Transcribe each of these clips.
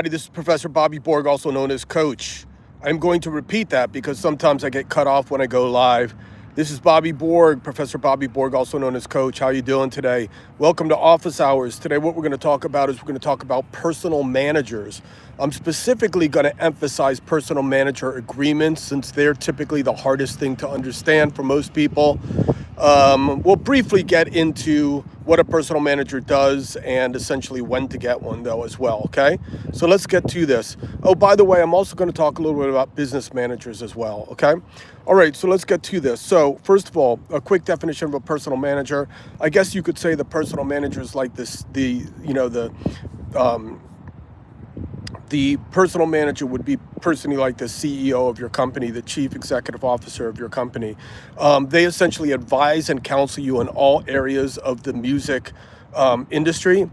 This is Professor Bobby Borg, also known as Coach. I'm going to repeat that because sometimes I get cut off when I go live. This is Bobby Borg, Professor Bobby Borg, also known as Coach. How you doing today? Welcome to Office Hours. Today what we're going to talk about is we're going to talk about personal managers. I'm specifically going to emphasize personal manager agreements since they're typically the hardest thing to understand for most people. We'll briefly get into what a personal manager does and essentially when to get one, though, as well, okay? So let's get to this. Oh, by the way, I'm also going to talk a little bit about business managers as well, okay? All right, so let's get to this. So first of all, a quick definition of a personal manager. I guess you could say the personal manager is like this, the personal manager would be personally like the CEO of your company, the chief executive officer of your company. They essentially advise and counsel you in all areas of the music industry.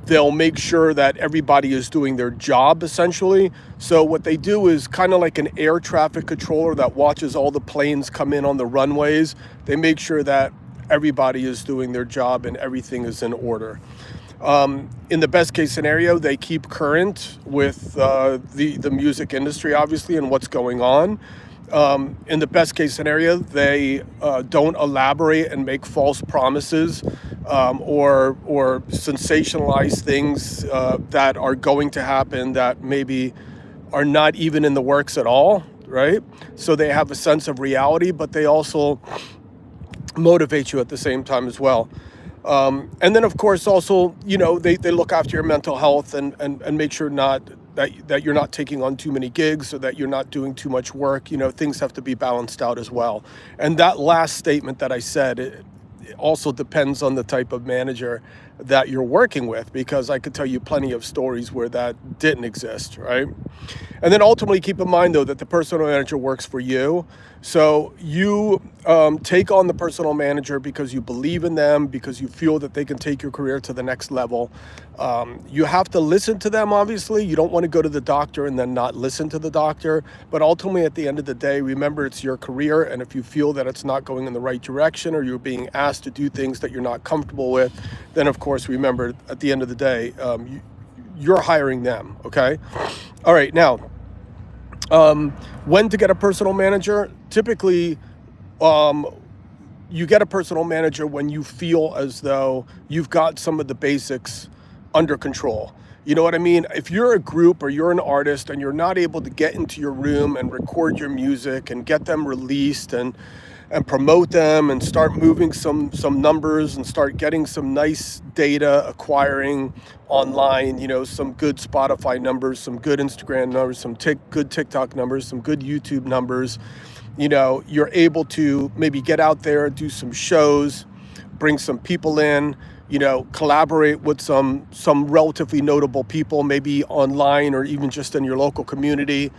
They'll make sure that everybody is doing their job, essentially. So what they do is kind of like an air traffic controller that watches all the planes come in on the runways. They make sure that everybody is doing their job and everything is in order. In the best case scenario, they keep current with the music industry, obviously, and what's going on. In the best case scenario, they don't elaborate and make false promises or sensationalize things that are going to happen that maybe are not even in the works at all, right? So they have a sense of reality, but they also motivate you at the same time as well. And then, of course, also, they look after your mental health and make sure that you're not taking on too many gigs or that you're not doing too much work. Things have to be balanced out as well. And that last statement that I said, it also depends on the type of manager that you're working with, because I could tell you plenty of stories where that didn't exist, right? And then ultimately keep in mind, though, that the personal manager works for you. So you take on the personal manager because you believe in them, because you feel that they can take your career to the next level. You have to listen to them, obviously. You don't want to go to the doctor and then not listen to the doctor. But ultimately, at the end of the day, remember, it's your career. And if you feel that it's not going in the right direction or you're being asked to do things that you're not comfortable with, then, of course, remember, at the end of the day, you're hiring them, okay? All right, now, when to get a personal manager? Typically, you get a personal manager when you feel as though you've got some of the basics under control. You know what I mean? If you're a group or you're an artist and you're not able to get into your room and record your music and get them released and promote them and start moving some numbers and start getting some nice data acquiring online, some good Spotify numbers, some good Instagram numbers, some good TikTok numbers, some good YouTube numbers, you're able to maybe get out there, do some shows, bring some people in, collaborate with some relatively notable people, maybe online or even just in your local community.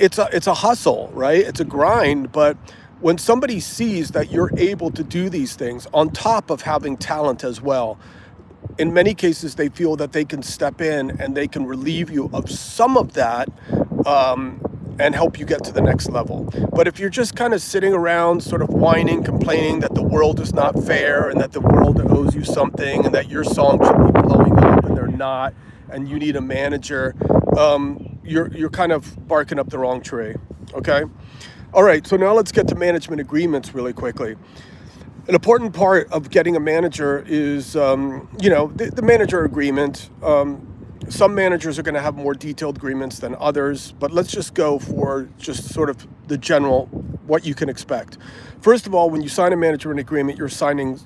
It's a hustle, right? It's a grind. But when somebody sees that you're able to do these things on top of having talent as well, in many cases, they feel that they can step in and they can relieve you of some of that and help you get to the next level. But if you're just kind of sitting around sort of whining, complaining that the world is not fair and that the world owes you something and that your songs should be blowing up and they're not, and you need a manager, you're kind of barking up the wrong tree, okay? All right, so now let's get to management agreements really quickly. An important part of getting a manager is, the manager agreement. Some managers are going to have more detailed agreements than others, but let's just go for just sort of the general, what you can expect. First of all, when you sign a management agreement, you're signing,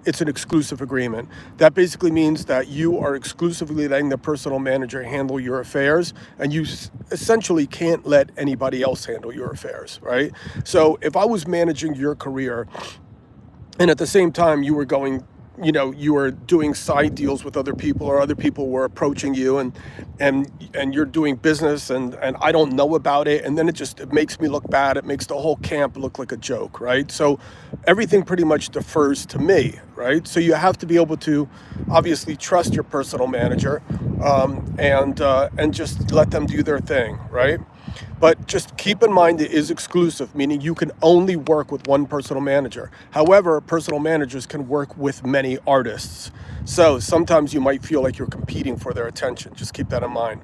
it's an exclusive agreement. That basically means that you are exclusively letting the personal manager handle your affairs, and you essentially can't let anybody else handle your affairs, right? So if I was managing your career, and at the same time you were going, you were doing side deals with other people, or other people were approaching you and you're doing business and I don't know about it, and then it makes me look bad. It makes the whole camp look like a joke, right? So everything pretty much defers to me, right? So you have to be able to obviously trust your personal manager and just let them do their thing, right? But just keep in mind it is exclusive, meaning you can only work with one personal manager. However, personal managers can work with many artists. So sometimes you might feel like you're competing for their attention. Just keep that in mind.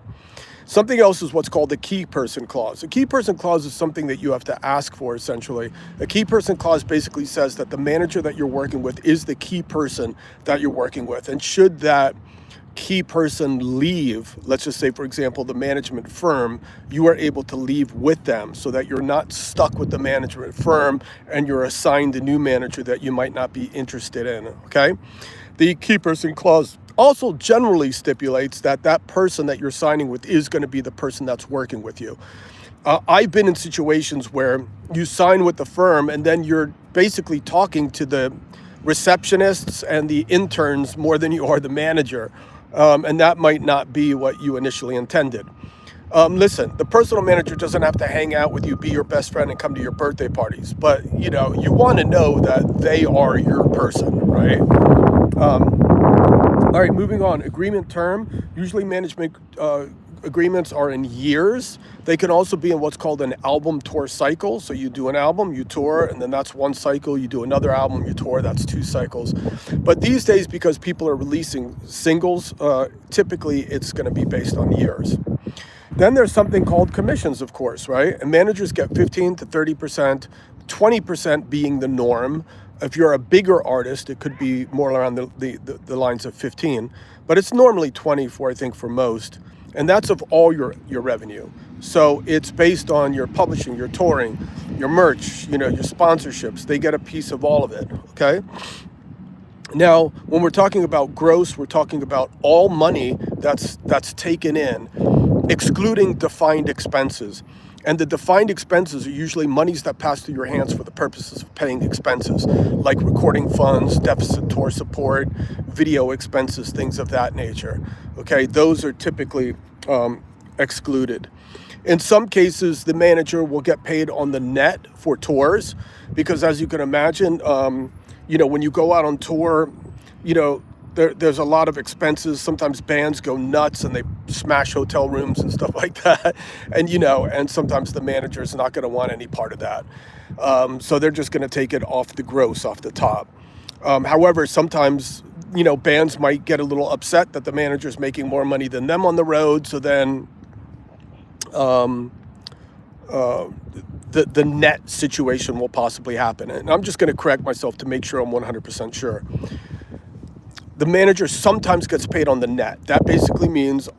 Something else is what's called the key person clause. A key person clause is something that you have to ask for, essentially. A key person clause basically says that the manager that you're working with is the key person that you're working with. And should that key person leave, let's just say, for example, the management firm, you are able to leave with them so that you're not stuck with the management firm and you're assigned a new manager that you might not be interested in, okay? The key person clause also generally stipulates that that person that you're signing with is going to be the person that's working with you. I've been in situations where you sign with the firm and then you're basically talking to the receptionists and the interns more than you are the manager. And that might not be what you initially intended. Listen, the personal manager doesn't have to hang out with you, be your best friend, and come to your birthday parties. But, you know, you want to know that they are your person, right? All right, moving on. Agreement term. Usually management agreements are in years. They can also be in what's called an album tour cycle. So you do an album, you tour, and then that's one cycle. You do another album, you tour, that's two cycles. But these days, because people are releasing singles, typically it's going to be based on years. Then there's something called commissions, of course, right? And managers get 15 to 30%, 20% being the norm. If you're a bigger artist, it could be more around the lines of 15, but it's normally 20 for, I think, for most. And that's of all your revenue. So it's based on your publishing, your touring, your merch, you know, your sponsorships. They get a piece of all of it, okay? Now, when we're talking about gross, we're talking about all money that's taken in, excluding defined expenses. And the defined expenses are usually monies that pass through your hands for the purposes of paying expenses, like recording funds, deficit tour support, video expenses, things of that nature. Okay, those are typically excluded. In some cases, the manager will get paid on the net for tours, because as you can imagine, you know, when you go out on tour, you know, there's a lot of expenses. Sometimes bands go nuts and they smash hotel rooms and stuff like that. And, you know, and sometimes the manager is not going to want any part of that. So they're just going to take it off the gross, off the top. However, sometimes, you know, bands might get a little upset that the manager's making more money than them on the road. So then the net situation will possibly happen. And I'm just going to correct myself to make sure I'm 100% sure. The manager sometimes gets paid on the net. That basically means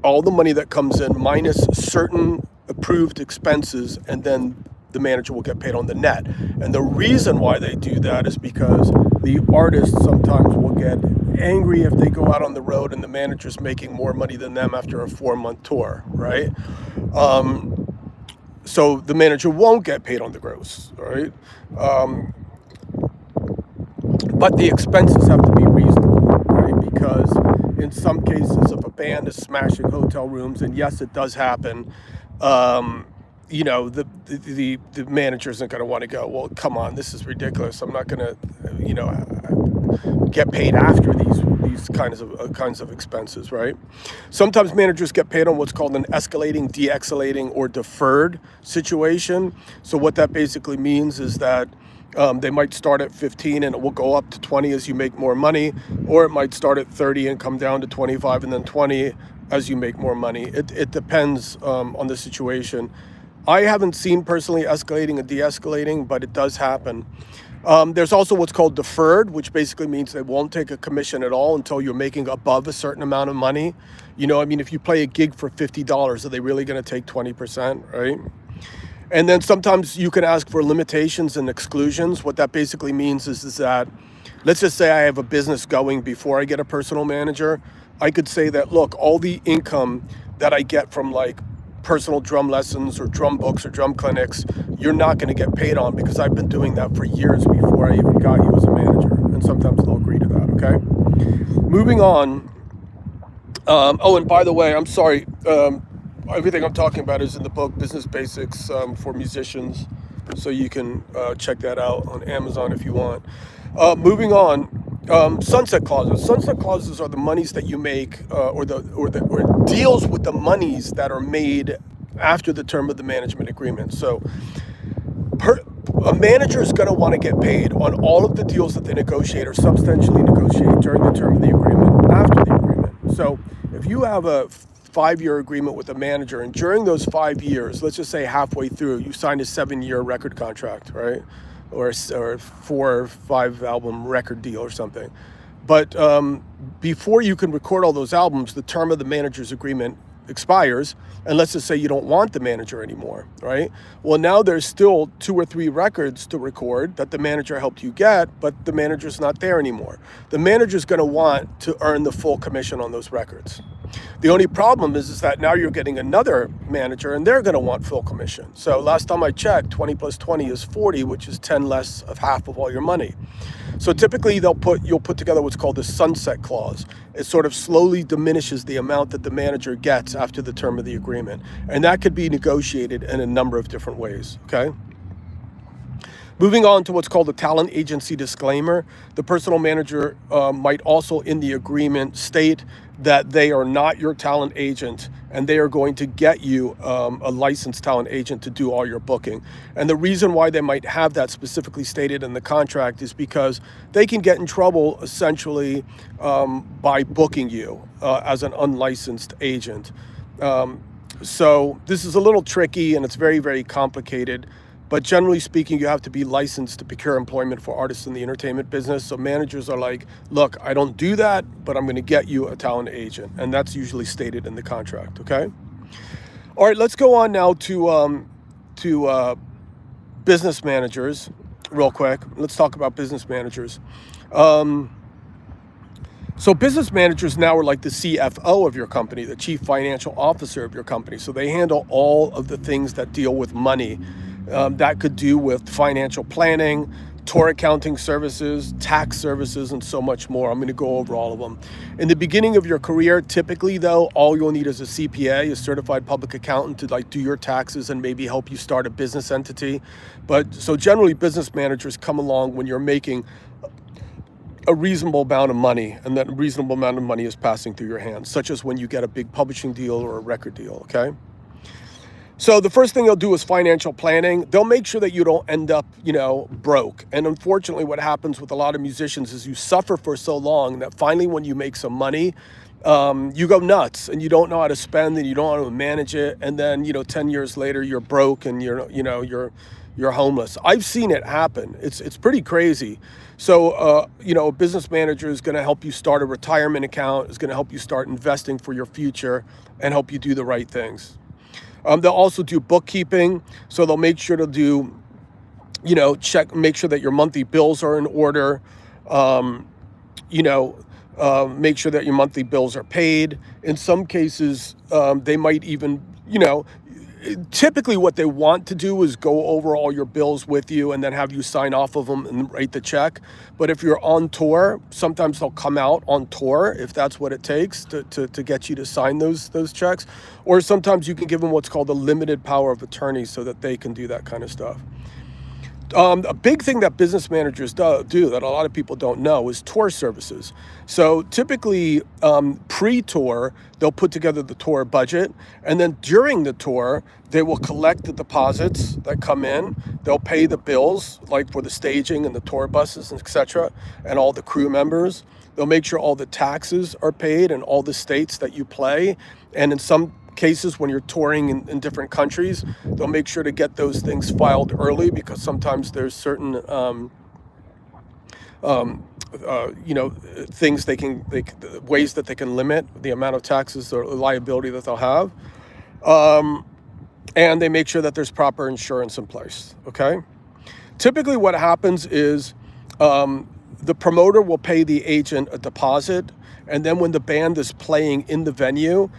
all the money that comes in minus certain approved expenses, and then the manager will get paid on the net. And the reason why they do that is because the artists sometimes will get angry if they go out on the road and the manager's making more money than them after a 4-month tour, right? So the manager won't get paid on the gross, right? But the expenses have to be reasonable, right? Because in some cases, if a band is smashing hotel rooms, and yes, it does happen, you know, the manager isn't going to want to go, well, come on, this is ridiculous. I'm not going to, you know, get paid after these kinds of expenses, right? Sometimes managers get paid on what's called an escalating, de-escalating, or deferred situation. So what that basically means is that they might start at 15 and it will go up to 20 as you make more money, or it might start at 30 and come down to 25 and then 20 as you make more money. It depends on the situation. I haven't seen personally escalating and de-escalating, but it does happen. There's also what's called deferred, which basically means they won't take a commission at all until you're making above a certain amount of money. You know, I mean, if you play a gig for $50, are they really going to take 20%, right? And then sometimes you can ask for limitations and exclusions. What that basically means is that, let's just say I have a business going before I get a personal manager. I could say that, look, all the income that I get from like personal drum lessons or drum books or drum clinics, you're not going to get paid on, because I've been doing that for years before I even got you as a manager. And sometimes they'll agree to that, okay? Moving on. Oh, and by the way, I'm sorry. Everything I'm talking about is in the book, Business Basics for Musicians. So you can check that out on Amazon if you want. Moving on. Sunset clauses. Sunset clauses are the monies that you make, or deals with the monies that are made after the term of the management agreement. So a manager is going to want to get paid on all of the deals that they negotiate or substantially negotiate during the term of the agreement, after the agreement. So if you have a 5-year agreement with a manager, and during those 5 years, let's just say halfway through, you signed a 7-year record contract, right? Or 4 or 5 album record deal or something. But before you can record all those albums, the term of the manager's agreement expires, and let's just say you don't want the manager anymore, right? Well, now there's still 2 or 3 records to record that the manager helped you get, but the manager's not there anymore. The manager's going to want to earn the full commission on those records. The only problem is that now you're getting another manager and they're going to want full commission. So last time I checked, 20 plus 20 is 40, which is 10 less of half of all your money. So typically you'll put together what's called a sunset clause. It sort of slowly diminishes the amount that the manager gets after the term of the agreement. And that could be negotiated in a number of different ways, okay? Moving on to what's called a talent agency disclaimer. The personal manager might also in the agreement state that they are not your talent agent and they are going to get you a licensed talent agent to do all your booking. And the reason why they might have that specifically stated in the contract is because they can get in trouble essentially by booking you as an unlicensed agent. So this is a little tricky and it's very, very complicated. But generally speaking, you have to be licensed to procure employment for artists in the entertainment business. So managers are like, look, I don't do that, but I'm going to get you a talent agent. And that's usually stated in the contract, okay? All right, let's go on now to business managers real quick. Let's talk about business managers. So business managers now are like the CFO of your company, the chief financial officer of your company. So they handle all of the things that deal with money. That could do with financial planning, tour accounting services, tax services, and so much more. I'm going to go over all of them. In the beginning of your career, typically though, all you'll need is a CPA, a certified public accountant, to like do your taxes and maybe help you start a business entity. But so generally business managers come along when you're making a reasonable amount of money, and that reasonable amount of money is passing through your hands, such as when you get a big publishing deal or a record deal, okay? So the first thing they'll do is financial planning. They'll make sure that you don't end up, broke. And unfortunately, what happens with a lot of musicians is you suffer for so long that finally when you make some money, you go nuts and you don't know how to spend and you don't know how to manage it. And then, 10 years later, you're broke and you're homeless. I've seen it happen. It's pretty crazy. So, a business manager is going to help you start a retirement account, is going to help you start investing for your future and help you do the right things. They'll also do bookkeeping. So they'll make sure to do, make sure that your monthly bills are in order, make sure that your monthly bills are paid. In some cases, they might even, typically what they want to do is go over all your bills with you and then have you sign off of them and write the check. But if you're on tour, sometimes they'll come out on tour if that's what it takes to get you to sign those checks. Or sometimes you can give them what's called a limited power of attorney so that they can do that kind of stuff. A big thing that business managers do that a lot of people don't know is tour services. So typically pre-tour, they'll put together the tour budget, and then during the tour, they will collect the deposits that come in. They'll pay the bills, like for the staging and the tour buses, etc., and all the crew members. They'll make sure all the taxes are paid in all the states that you play, and in some cases when you're touring in different countries, they'll make sure to get those things filed early because sometimes there's certain things ways that they can limit the amount of taxes or liability that they'll have, and they make sure that there's proper insurance in place. Okay, typically what happens is the promoter will pay the agent a deposit, and then when the band is playing in the venue,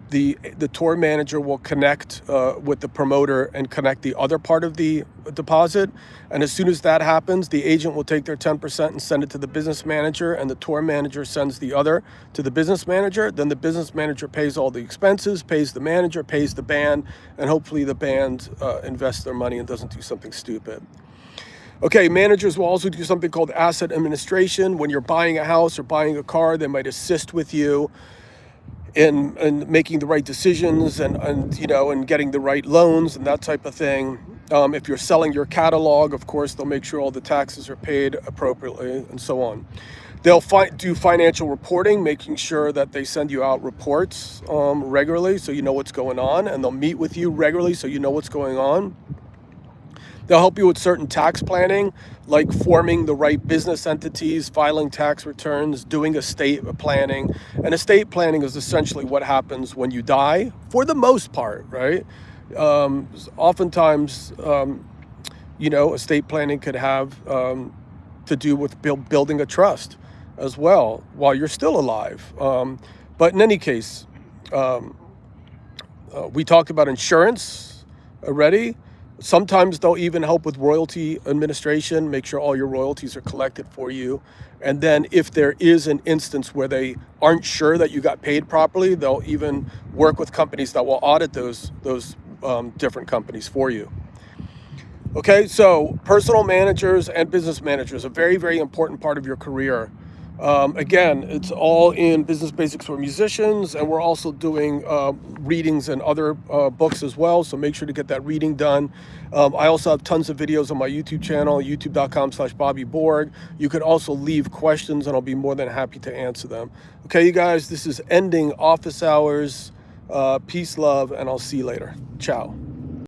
the tour manager will connect with the promoter and connect the other part of the deposit. And as soon as that happens, the agent will take their 10% and send it to the business manager, and the tour manager sends the other to the business manager. Then the business manager pays all the expenses, pays the manager, pays the band, and hopefully the band invests their money and doesn't do something stupid. Okay, managers will also do something called asset administration. When you're buying a house or buying a car, they might assist with you in making the right decisions and you know, and getting the right loans and that type of thing. If you're selling your catalog, of course, they'll make sure all the taxes are paid appropriately and so on. They'll do financial reporting, making sure that they send you out reports regularly so you know what's going on, and they'll meet with you regularly so you know what's going on. They'll help you with certain tax planning, like forming the right business entities, filing tax returns, doing estate planning. And estate planning is essentially what happens when you die, for the most part, right? Oftentimes, you know, estate planning could have to do with building a trust as well while you're still alive. But in any case, we talked about insurance already. Sometimes they'll even help with royalty administration, make sure all your royalties are collected for you. And then if there is an instance where they aren't sure that you got paid properly, they'll even work with companies that will audit those different companies for you. Okay, so personal managers and business managers, a very, very important part of your career. Again, it's all in Business Basics for Musicians, and we're also doing readings and other books as well, so make sure to get that reading done. I also have tons of videos on my YouTube channel, youtube.com/Bobby Borg. You can also leave questions, and I'll be more than happy to answer them. Okay, you guys, this is ending office hours. Peace, love, and I'll see you later. Ciao.